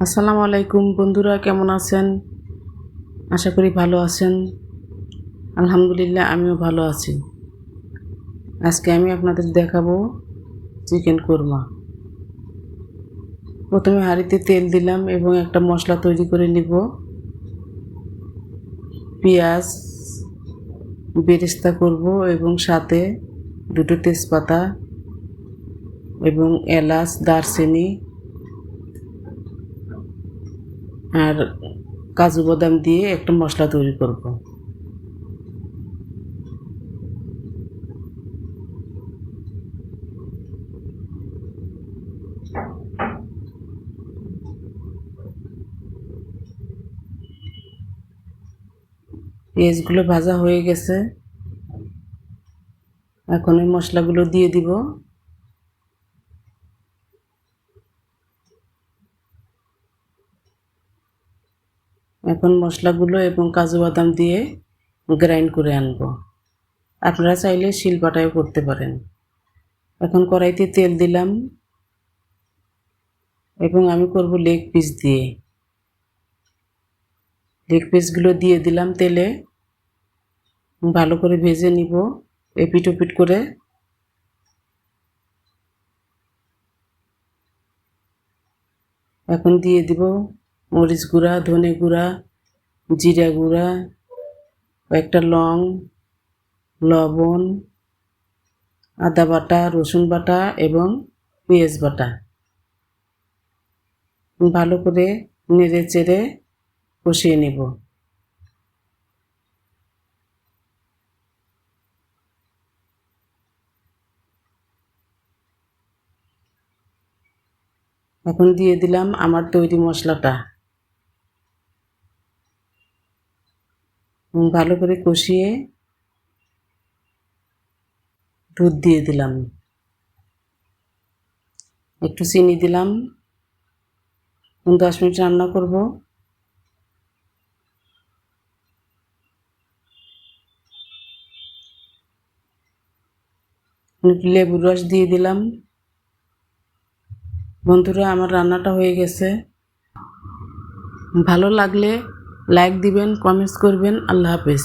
আসসালামু আলাইকুম বন্ধুরা, কেমন আছেন? আশা করি ভালো আছেন। আলহামদুলিল্লাহ, আমিও ভালো আছি। আজকে আমি আপনাদের দেখাবো চিকেন কোরমা। প্রথমে হাঁড়িতে তেল দিলাম এবং একটা মশলা তৈরি করে নিব। পেঁয়াজ বেরেস্তা করব এবং সাথে দুটো তেজপাতা এবং এলাচ, দারচিনি আর কাজু বাদাম দিয়ে একটা মশলা তৈরি করব। পেঁয়াজগুলো ভাজা হয়ে গেছে, এখন এই মশলাগুলো দিয়ে দিব। এখন মশলাগুলো এবং কাজু বাদাম দিয়ে গ্রাইন্ড করে আনব। আপনারা চাইলে শিলপাটায়ও করতে পারেন। এখন কড়াইতে তেল দিলাম এবং আমি করব লেগ পিস দিয়ে। লেগ পিসগুলো দিয়ে দিলাম তেলে, ভালো করে ভেজে নিব এপিট ওপিট করে। এখন দিয়ে দিব মরিচ গুঁড়া, ধনে গুঁড়া, জিরা গুঁড়া, কয়েকটা লং, লবণ, আদা বাটা, রসুন বাটা এবং পেঁয়াজ বাটা। ভালো করে নেড়ে চেড়ে কষিয়ে নেব। এখন দিয়ে দিলাম আমার তৈরি মশলাটা, ভালো করে কষিয়ে দুধ দিয়ে দিলাম, একটু চিনি দিলাম। 10 মিনিট রান্না করব। লেবুর রস দিয়ে দিলাম। বন্ধুরা, আমার রান্নাটা হয়ে গেছে। ভালো লাগলে লাইক দিবেন, কমেন্টস করবেন। আল্লাহ হাফেজ।